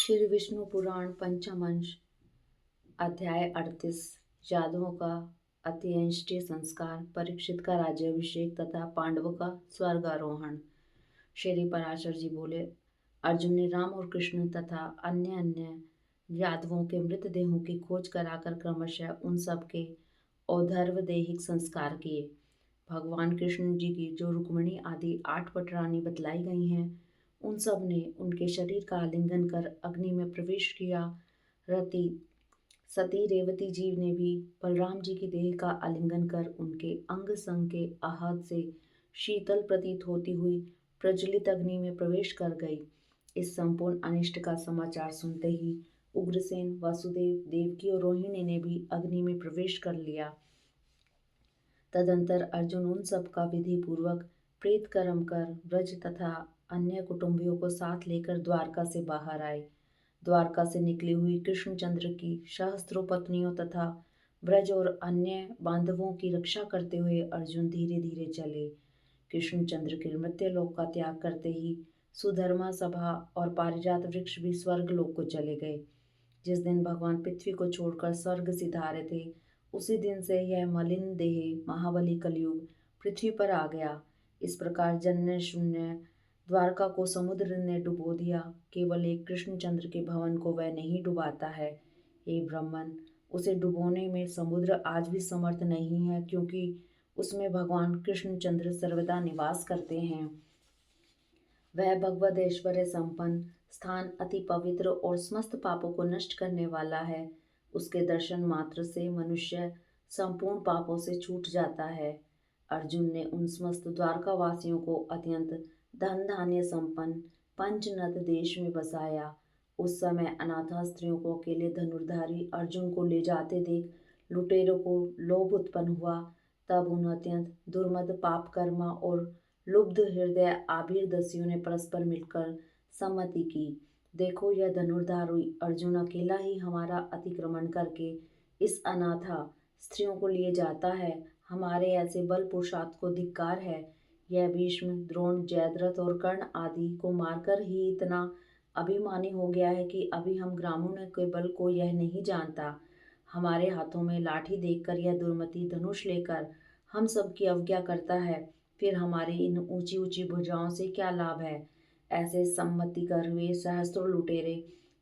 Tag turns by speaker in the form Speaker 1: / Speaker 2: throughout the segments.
Speaker 1: श्री विष्णु पुराण पंचम अंश अध्याय 38 यादवों का अत्यंष्टि संस्कार, परीक्षित का राज्याभिषेक तथा पांडवों का स्वर्गारोहण। श्री पराशर जी बोले, अर्जुन ने राम और कृष्ण तथा अन्य अन्य यादवों के मृतदेहों की खोज कराकर क्रमशः उन सब के औधर्वदेहिक संस्कार किए। भगवान कृष्ण जी की जो रुक्मिणी आदि 8 पटरानी बतलाई गई हैं, उन सब ने उनके शरीर का आलिंगन कर अग्नि में प्रवेश किया। रति सती रेवती जी ने भी बलराम जी की देह का आलिंगन कर उनके अंग संग के आहत से शीतल प्रतीत होती हुई प्रज्वलित अग्नि में प्रवेश कर गई। इस संपूर्ण अनिष्ट का समाचार सुनते ही उग्रसेन, वासुदेव, देवकी और रोहिणी ने भी अग्नि में प्रवेश कर लिया। तदंतर अर्जुन उन सब का विधि पूर्वक प्रेत कर्म कर ब्रज तथा अन्य कुटुंबियों को साथ लेकर द्वारका से बाहर आए। द्वारका से निकली हुई कृष्णचंद्र की सहस्त्रों पत्नियों तथा ब्रज और अन्य बांधवों की रक्षा करते हुए अर्जुन धीरे धीरे चले। कृष्णचंद्र के मृत्युलोक का त्याग करते ही सुधर्मा सभा और पारिजात वृक्ष भी स्वर्ग लोक को चले गए। जिस दिन भगवान पृथ्वी को छोड़कर स्वर्ग सिधारे थे, उसी दिन से यह मलिन देह महाबली कलयुग पृथ्वी पर आ गया। इस प्रकार जन्य शून्य द्वारका को समुद्र ने डुबो दिया। केवल एक कृष्णचंद्र के भवन को वह नहीं डुबाता है। हे ब्राह्मण, उसे डुबोने में समुद्र आज भी समर्थ नहीं है, क्योंकि उसमें भगवान कृष्णचंद्र सर्वदा निवास करते हैं। वह भगवद ऐश्वर्य संपन्न स्थान अति पवित्र और समस्त पापों को नष्ट करने वाला है। उसके दर्शन मात्र से मनुष्य संपूर्ण पापों से छूट जाता है। अर्जुन ने उन समस्त द्वारका वासियों को अत्यंत धन धान्य संपन्न पंचनद देश में बसाया। उस समय अनाथा स्त्रियों को अकेले धनुर्धारी अर्जुन को ले जाते देख लुटेरों को लोभ उत्पन्न हुआ। तब उन अत्यंत दुर्मद पाप कर्मा और लुब्ध हृदय आभीर दस्युओं ने परस्पर मिलकर सम्मति की, देखो यह धनुर्धारी अर्जुन अकेला ही हमारा अतिक्रमण करके इस अनाथा स्त्रियों को लिए जाता है। हमारे ऐसे बल पुरुषार्थ को धिक्कार है। यह भीष्म, द्रोण, जयद्रथ और कर्ण आदि को मारकर ही इतना अभिमानी हो गया है कि अभी हम ग्रामीणों के बल को यह नहीं जानता। हमारे हाथों में लाठी देखकर यह दुर्मति धनुष लेकर हम सबकी अवज्ञा करता है। फिर हमारे इन ऊंची ऊंची भुजाओं से क्या लाभ है। ऐसे सम्मति कर वे सहस्त्रों लुटेरे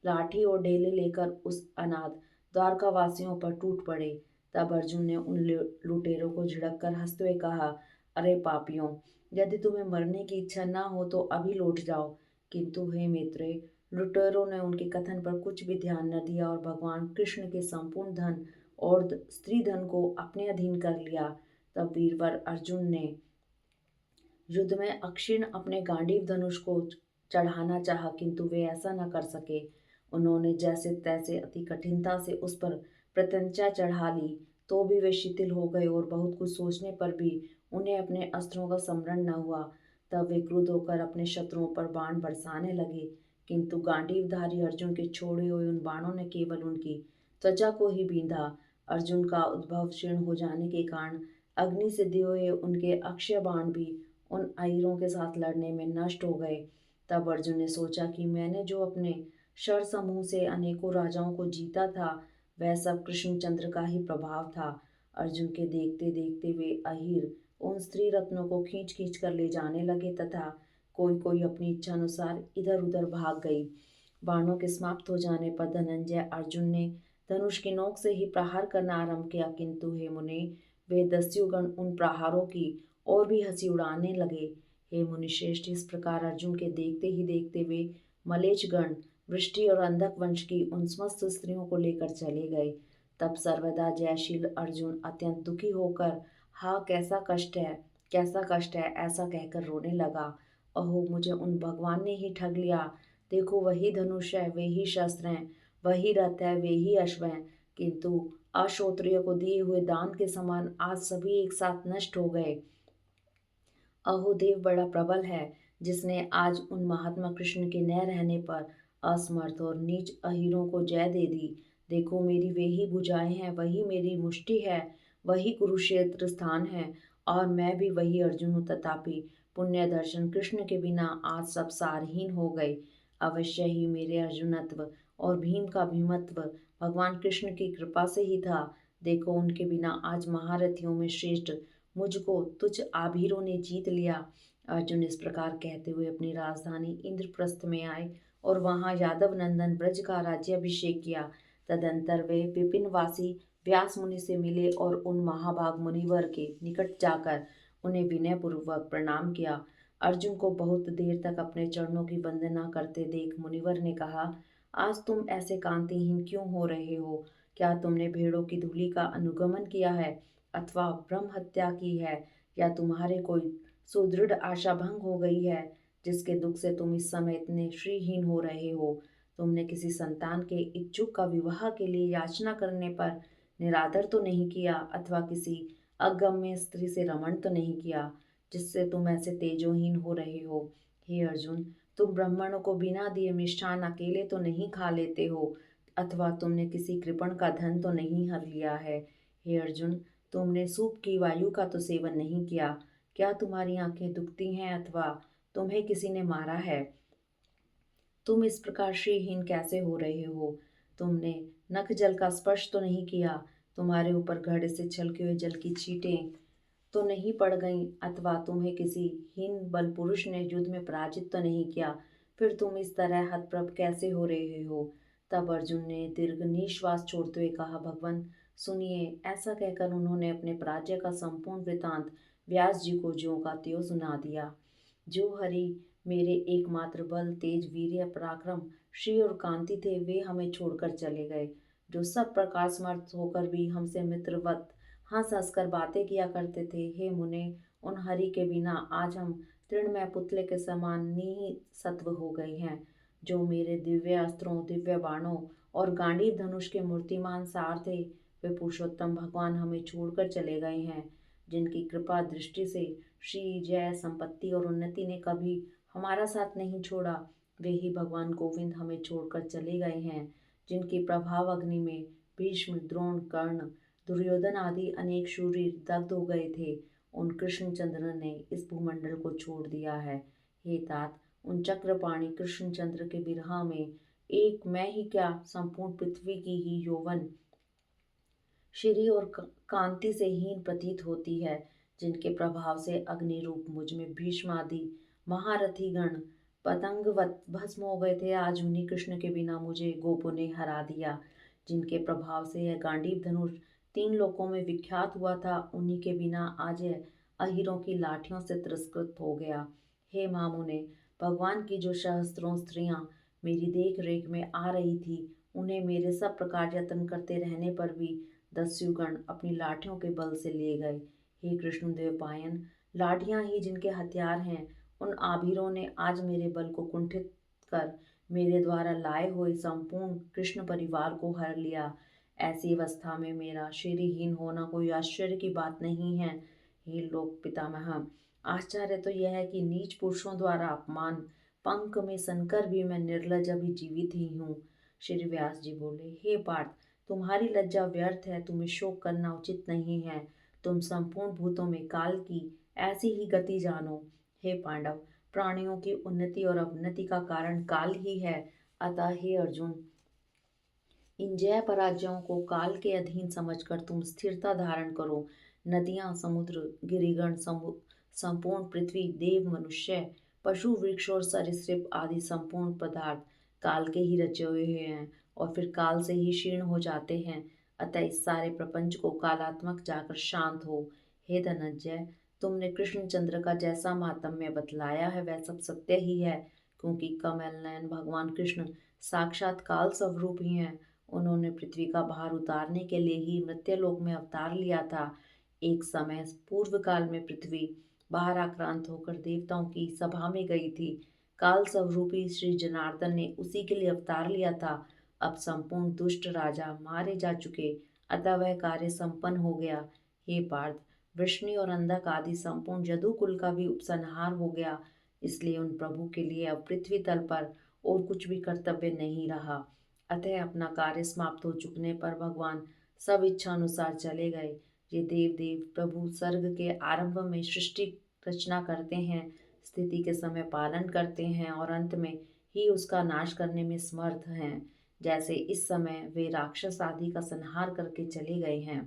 Speaker 1: लाठी और ढेले लेकर उस अनाथ द्वारका वासियों पर टूट पड़े। तब अर्जुन ने उन लुटेरों को झिड़क कर हंसते हुए कहा, अरे पापियों, यदि तुम्हें मरने की इच्छा ना हो तो अभी लौट जाओ। किंतु हे मित्रे, लुटेरों ने उनके कथन पर कुछ भी ध्यान न दिया और भगवान कृष्ण के संपूर्ण धन और स्त्री धन को अपने अधीन कर लिया। तब वीरवर अर्जुन ने युद्ध में अक्षीण अपने गांडीव धनुष को चढ़ाना चाहा, किंतु वे ऐसा न कर सके। उन्होंने जैसे तैसे अति कठिनता से उस पर प्रत्यंचा चढ़ा ली, तो भी वे शिथिल हो गए और बहुत कुछ सोचने पर भी उन्हें अपने अस्त्रों का स्मरण न हुआ। तब वे क्रुद्ध होकर अपने शत्रुओं पर बाण बरसाने लगे, किंतु गांडीवधारी अर्जुन के छोड़े हुए उन बाणों ने केवल उनकी त्वचा को ही बींधा। अर्जुन का उद्भव क्षीण हो जाने के कारण अग्नि से दिए हुए उनके अक्षय बाण भी उन अहिरों के साथ लड़ने में नष्ट हो गए। तब अर्जुन ने सोचा कि मैंने जो अपने शर समूह से अनेकों राजाओं को जीता था, वह सब कृष्णचंद्र का ही प्रभाव था। अर्जुन के देखते देखते वे अहिर उन स्त्री रत्नों को खींच खींच कर ले जाने लगे तथा कोई कोई अपनी इच्छा अनुसार इधर उधर भाग गई। बाणों के समाप्त हो जाने पर धनंजय अर्जुन ने धनुष की नोक से ही प्रहार करना आरंभ किया, किंतु हे मुनि, वे दस्युगण उन प्रहारों की और भी हंसी उड़ाने लगे। हे मुनिश्रेष्ठ, इस प्रकार अर्जुन के देखते ही देखते वे मलेचगण, वृष्टि और अंधक वंश की उन समस्त स्त्रियों को लेकर चले गए। तब सर्वदा जयशील अर्जुन अत्यंत दुखी होकर, हाँ कैसा कष्ट है, कैसा कष्ट है, ऐसा कहकर रोने लगा। अहो, मुझे उन भगवान ने ही ठग लिया। देखो वही धनुष है, वे ही शस्त्र हैं, वही रथ है, वे ही अश्व हैं, किंतु अश्रोत्रिय को दिए हुए दान के समान आज सभी एक साथ नष्ट हो गए। अहो, देव बड़ा प्रबल है, जिसने आज उन महात्मा कृष्ण के न रहने पर असमर्थ और नीच अहीरों को जय दे दी। देखो मेरी वे ही भुजाएं हैं, वही मेरी मुष्टि है, वही कुरुक्षेत्र स्थान है, और मैं भी वही अर्जुन हूँ। तथापि पुण्य दर्शन कृष्ण के बिना आज सब सारहीन हो गए। अवश्य ही मेरे अर्जुनत्व और भीम का भीमत्व भगवान कृष्ण की कृपा से ही था। देखो, उनके बिना आज महारथियों में श्रेष्ठ मुझको तुझ आभीरों ने जीत लिया। अर्जुन इस प्रकार कहते हुए अपनी राजधानी इंद्रप्रस्थ में आए और वहां यादव नंदन ब्रज का राज्याभिषेक किया। तदंतर वे विपिनवासी व्यास मुनि से मिले और उन महाभाग मुनिवर के निकट जाकर उन्हें विनयपूर्वक प्रणाम किया। अर्जुन को बहुत देर तक अपने चरणों की वंदना करते देख मुनिवर ने कहा, आज तुम ऐसे कांतिहीन क्यों हो रहे हो? क्या तुमने भेड़ों की धूलि का अनुगमन किया है अथवा ब्रह्म हत्या की है, या तुम्हारे कोई सुदृढ़ आशा भंग हो गई है जिसके दुख से तुम इस समय इतने श्रीहीन हो रहे हो? तुमने किसी संतान के इच्छुक का विवाह के लिए याचना करने पर निरादर तो नहीं किया अथवा किसी अगम्य स्त्री से रमण तो नहीं किया जिससे तुम ऐसे तेजोहीन हो रहे हो? हे अर्जुन, तुम ब्राह्मणों को बिना दिए मिष्ठान अकेले तो नहीं खा लेते हो अथवा तुमने किसी कृपण का धन तो नहीं हर लिया है? हे अर्जुन, तुमने सूप की वायु का तो सेवन नहीं किया। क्या तुम्हारी आंखें दुखती हैं अथवा तुम्हें किसी ने मारा है? तुम इस प्रकार श्रीहीन कैसे हो रहे हो? तुमने नख जल का स्पर्श तो नहीं किया? तुम्हारे ऊपर घड़े से छलके हुए जल की छींटें तो नहीं पड़ गईं अथवा तुम्हें किसी हीन बल पुरुष ने युद्ध में पराजित तो नहीं किया? फिर तुम इस तरह हतप्रभ कैसे हो रहे हो? तब अर्जुन ने दीर्घ निश्वास छोड़ते हुए कहा, भगवान सुनिए। ऐसा कहकर उन्होंने अपने पराजय का संपूर्ण वृतांत व्यास जी को ज्यों का त्यों सुना दिया। जो हरि मेरे एकमात्र बल, तेज, वीर्य, पराक्रम, श्री और कांति थे, वे हमें छोड़कर चले गए। जो सब प्रकार समर्थ होकर भी हमसे मित्रवत हंस हंसकर बातें किया करते थे, हे मुने, उन हरि के बिना आज हम तृणमय पुतले के समान निःसत्व हो गए हैं। जो मेरे दिव्य अस्त्रों, दिव्य बाणों और गांडीव धनुष के मूर्तिमान सार थे, वे पुरुषोत्तम भगवान हमें छोड़कर चले गए हैं। जिनकी कृपा दृष्टि से श्री, जय, संपत्ति और उन्नति ने कभी हमारा साथ नहीं छोड़ा, वे ही भगवान गोविंद हमें छोड़कर चले गए हैं। जिनकी प्रभाव अग्नि में भीष्म, द्रोण, कर्ण, दुर्योधन आदि अनेक शूरवीर दग्ध हो गए थे, उन कृष्णचंद्र ने इस भूमंडल को छोड़ दिया है। हे तात, उन चक्रपाणी कृष्णचंद्र के विरह में एक मैं ही क्या, संपूर्ण पृथ्वी की ही यौवन श्री और कांति से हीन प्रतीत होती है। जिनके प्रभाव से अग्नि रूप मुझ में भीष्म आदि महारथी गण पतंगवत भस्म हो गए थे, आज उन्हीं कृष्ण के बिना मुझे गोपों ने हरा दिया। जिनके प्रभाव से यह गांडीव धनुष तीन लोकों में विख्यात हुआ था, उन्हीं के बिना आज यह अहीरों की लाठियों से तिरस्कृत हो गया। हे मामुने, भगवान की जो सहस्त्रों स्त्रियां मेरी देख रेख में आ रही थी, उन्हें मेरे सब प्रकार यत्न करते रहने पर भी दस्युगण अपनी लाठियों के बल से ले गए। हे कृष्णदेव पायन, लाठियां ही जिनके हथियार हैं, उन आभीरों ने आज मेरे बल को कुंठित कर मेरे द्वारा लाए हुए संपूर्ण कृष्ण परिवार को हर लिया। ऐसी अवस्था में मेरा शरीरहीन होना कोई आश्चर्य की बात नहीं है। हे लोक पितामह, आश्चर्य तो यह है कि नीच पुरुषों द्वारा अपमान पंख में सनकर भी मैं निर्लज अभी जीवित ही हूँ। श्री व्यास जी बोले, हे पार्थ, तुम्हारी लज्जा व्यर्थ है, तुम्हें शोक करना उचित नहीं है। तुम संपूर्ण भूतों में काल की ऐसी ही गति जानो। हे पांडव, प्राणियों की उन्नति और अवनति का कारण काल ही है। अतः हे अर्जुन, इन जय पराजयों को काल के अधीन समझकर तुम स्थिरता धारण करो। नदियां, समुद्र, गिरिगण, संपूर्ण पृथ्वी, देव, मनुष्य, पशु, वृक्ष और सरीसृप आदि संपूर्ण पदार्थ काल के ही रचे हुए हैं और फिर काल से ही क्षीण हो जाते हैं। अतः इस सारे प्रपंच को कालात्मक जाकर शांत हो। हे धनंजय, तुमने कृष्णचंद्र का जैसा महात्म्य बतलाया है वह सब सत्य ही है, क्योंकि कमल नयन भगवान कृष्ण साक्षात काल स्वरूप ही हैं। उन्होंने पृथ्वी का भार उतारने के लिए ही मृत्यलोक में अवतार लिया था। एक समय पूर्व काल में पृथ्वी बाहर आक्रांत होकर देवताओं की सभा में गई थी। काल स्वरूपी श्री जनार्दन ने उसी के लिए अवतार लिया था। अब संपूर्ण दुष्ट राजा मारे जा चुके, अतः वह कार्य संपन्न हो गया। हे पार्थ, वृष्णि और अंधक आदि संपूर्ण यदुकुल का भी उपसंहार हो गया। इसलिए उन प्रभु के लिए अब पृथ्वी तल पर और कुछ भी कर्तव्य नहीं रहा। अतः अपना कार्य समाप्त हो चुकने पर भगवान सब इच्छा अनुसार चले गए। ये देव प्रभु सर्ग के आरंभ में सृष्टि रचना करते हैं, स्थिति के समय पालन करते हैं और अंत में ही उसका नाश करने में समर्थ हैं, जैसे इस समय वे राक्षस आदि का संहार करके चले गए हैं।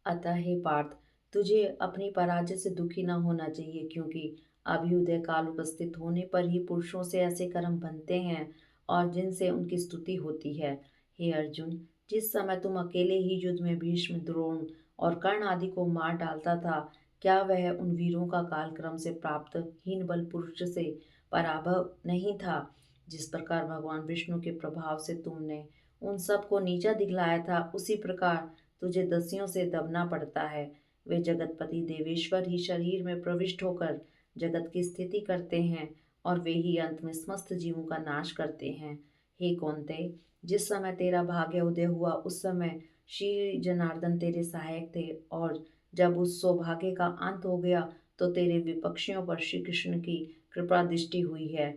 Speaker 1: अतः हे पार्थ, तुझे अपनी पराजय से दुखी न होना चाहिए, क्योंकि अभ्युदय काल उपस्थित होने पर ही पुरुषों से ऐसे कर्म बनते हैं और जिनसे उनकी स्तुति होती है। हे अर्जुन, जिस समय तुम अकेले ही युद्ध में भीष्म, द्रोण और कर्ण आदि को मार डालता था, क्या वह उन वीरों का कालक्रम से प्राप्त हीन बल पुरुष से पराभव नहीं था? जिस प्रकार भगवान विष्णु के प्रभाव से तुमने उन सबको नीचा दिखलाया था, उसी प्रकार तुझे दस्युओं से दबना पड़ता है। वे जगतपति देवेश्वर ही शरीर में प्रविष्ट होकर जगत की स्थिति करते हैं और वे ही अंत में समस्त जीवों का नाश करते हैं। हे कौन्तेय, जिस समय तेरा भाग्य उदय हुआ उस समय श्री जनार्दन तेरे सहायक थे, और जब उस सौभाग्य का अंत हो गया तो तेरे विपक्षियों पर श्री कृष्ण की कृपा दृष्टि हुई है।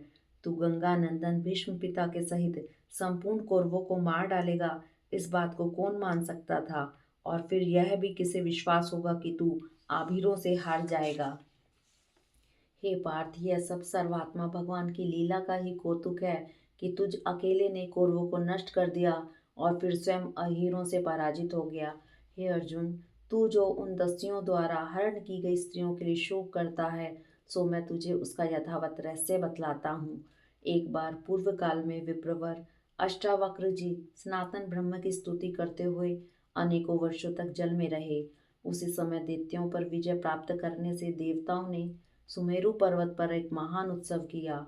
Speaker 1: तू गंगा नंदन भीष्म पिता के सहित संपूर्ण कौरवों को मार डालेगा, इस बात को कौन मान सकता था? और फिर यह भी किसे विश्वास होगा कि तू आभीरों से हार जाएगा? हे पार्थ, यह सब सर्वात्मा भगवान की लीला का ही कौतुक है कि तुझ अकेले ने कौरवों को नष्ट कर दिया और फिर स्वयं अहीरों से पराजित हो गया। हे अर्जुन, तू जो उन दस्युओं द्वारा हरण की गई स्त्रियों के लिए शोक करता है, सो मैं तुझे उसका यथावत रहस्य बतलाता हूँ। एक बार पूर्व काल में विप्रवर अष्टावक्र जी सनातन ब्रह्म की स्तुति करते हुए अनेकों वर्षों तक जल में रहे। उसी समय दैत्यों पर विजय प्राप्त करने से देवताओं ने सुमेरु पर्वत पर एक महान उत्सव किया।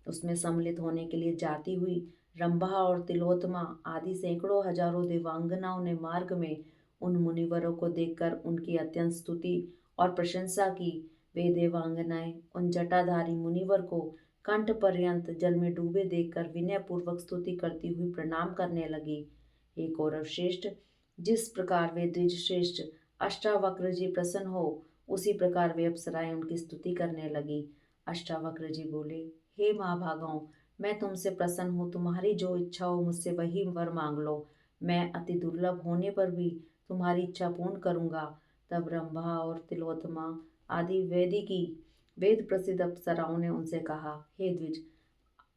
Speaker 1: उसमें सम्मिलित होने के लिए जाती हुई रंभा और तिलोत्तमा आदि सैकड़ों हजारों देवांगनाओं ने मार्ग में उन मुनिवरों को देखकर उनकी अत्यंत स्तुति और प्रशंसा की। वे देवांगनाएं उन जटाधारी मुनिवर को कंठ पर्यंत जल में डूबे देखकर विनय पूर्वक स्तुति करती हुई प्रणाम करने लगी। हे कौरव श्रेष्ठ, जिस प्रकार वे द्विज श्रेष्ठ अष्टावक्र जी प्रसन्न हो, उसी प्रकार वे अप्सराएं उनकी स्तुति करने लगी। अष्टावक्र जी बोले, हे महाभागाओं, मैं तुमसे प्रसन्न हूँ, तुम्हारी जो इच्छा हो मुझसे वही वर मांग लो। मैं अति दुर्लभ होने पर भी तुम्हारी इच्छा पूर्ण करूंगा। तब रंभा और तिलोत्तमा आदि वेद प्रसिद्ध अप्सराओं ने उनसे कहा, हे द्विज,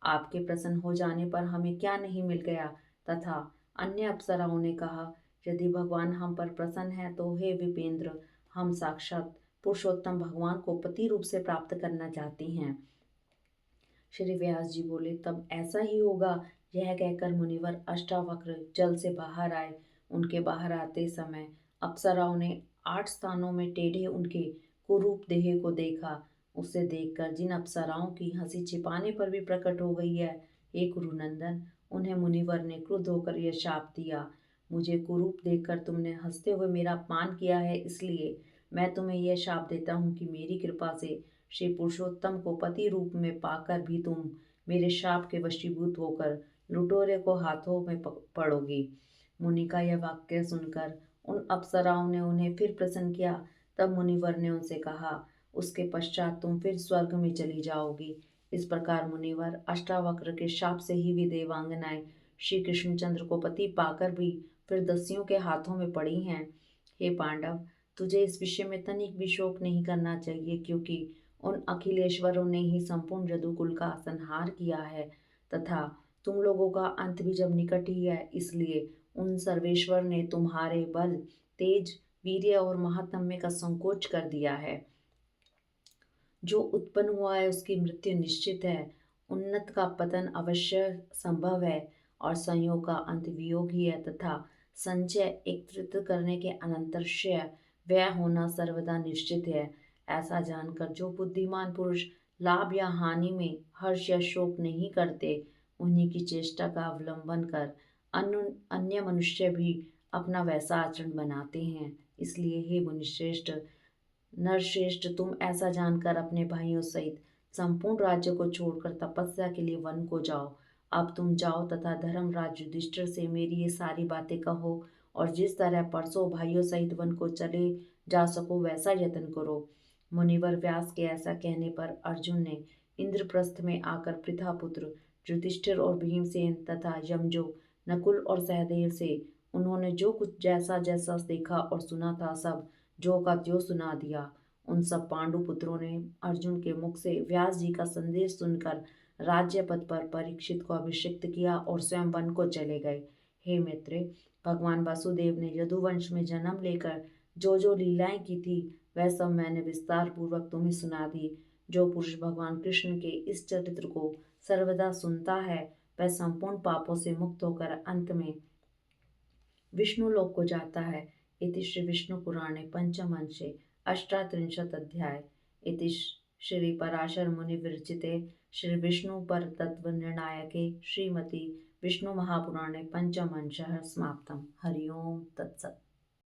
Speaker 1: आपके प्रसन्न हो जाने पर हमें क्या नहीं मिल गया? तथा अन्य अप्सराओं ने कहा, यदि भगवान हम पर प्रसन्न है तो हे विपेंद्र, हम साक्षात पुरुषोत्तम भगवान को पति रूप से प्राप्त करना चाहती हैं। श्री व्यास जी बोले, तब ऐसा ही होगा। यह कहकर मुनिवर अष्टावक्र जल से बाहर आए। उनके बाहर आते समय अप्सराओं ने 8 स्थानों में टेढ़े उनके कुरूप देह को देखा। उसे देखकर जिन अप्सराओं की हंसी छिपाने पर भी प्रकट हो गई है, हे कुरुनंदन, उन्हें मुनिवर ने क्रुद्ध होकर यह शाप दिया, मुझे कुरूप देखकर तुमने हंसते हुए मेरा अपमान किया है, इसलिए मैं तुम्हें यह शाप देता हूँ कि मेरी कृपा से श्री पुरुषोत्तम को पति रूप में पाकर भी तुम मेरे शाप के वशीभूत होकर लुटेरे को हाथों में पड़ोगी। मुनि का यह वाक्य सुनकर उन अप्सराओं ने उन्हें फिर प्रसन्न किया। तब मुनिवर ने उनसे कहा, उसके पश्चात तुम फिर स्वर्ग में चली जाओगी। इस प्रकार मुनिवर अष्टावक्र के शाप से ही वे देवांगनाएं श्री कृष्णचंद्र को पति पाकर भी फिर दस्युओं के हाथों में पड़ी हैं। हे पांडव, तुझे इस विषय में तनिक भी शोक नहीं करना चाहिए, क्योंकि उन अखिलेश्वरों ने ही संपूर्ण यदुकुल का संहार किया है, तथा तुम लोगों का अंत भी जब निकट ही है, इसलिए उन सर्वेश्वर ने तुम्हारे बल, तेज, वीर्य और महात्म्य का संकोच कर दिया है। जो उत्पन्न हुआ है उसकी मृत्यु निश्चित है, उन्नत का पतन अवश्य संभव है, और संयोग का अंत वियोग ही है, तथा संचय एकत्रित करने के अनंतर क्षय व्यय होना सर्वदा निश्चित है। ऐसा जानकर जो बुद्धिमान पुरुष लाभ या हानि में हर्ष या शोक नहीं करते, उन्हीं की चेष्टा का अवलंबन कर अन्य मनुष्य भी अपना वैसा आचरण बनाते हैं। इसलिए हे मुनिश्रेष्ठ, नरश्रेष्ठ, तुम ऐसा जानकर अपने भाइयों सहित संपूर्ण राज्य को छोड़कर तपस्या के लिए वन को जाओ। अब तुम जाओ तथा धर्मराज युधिष्ठिर से मेरी ये सारी बातें कहो, और जिस तरह परसों भाइयों सहित वन को चले जा सको वैसा यत्न करो। मुनिवर व्यास के ऐसा कहने पर अर्जुन ने इंद्रप्रस्थ में आकर पृथापुत्र युधिष्ठिर और भीमसेन तथा यमजो, नकुल और सहदेव से उन्होंने जो कुछ जैसा जैसा देखा और सुना था सब जो का त्यों सुना दिया। उन सब पांडु पुत्रों ने अर्जुन के मुख से व्यास जी का संदेश सुनकर राज्य पद पर परीक्षित को अभिषिक्त किया और स्वयं वन को चले गए। हे मित्र, भगवान वासुदेव ने यदुवंश में जन्म लेकर जो जो लीलाएं की थी वह सब मैंने विस्तार पूर्वक तुम्हें सुना दी। जो पुरुष भगवान कृष्ण के इस चरित्र को सर्वदा सुनता है वह संपूर्ण पापों से मुक्त होकर अंत में विष्णु लोक को जाता है। इति श्री विष्णु पुराणे पंचमंशे अष्टात्रिंशत् अध्याय। इति श्री पराशर मुनि विरचिते श्री विष्णु पर तत्व निर्णायके श्रीमती विष्णु महापुराणे पंचमंशः समाप्तम्। हरि ओम तत्सत्।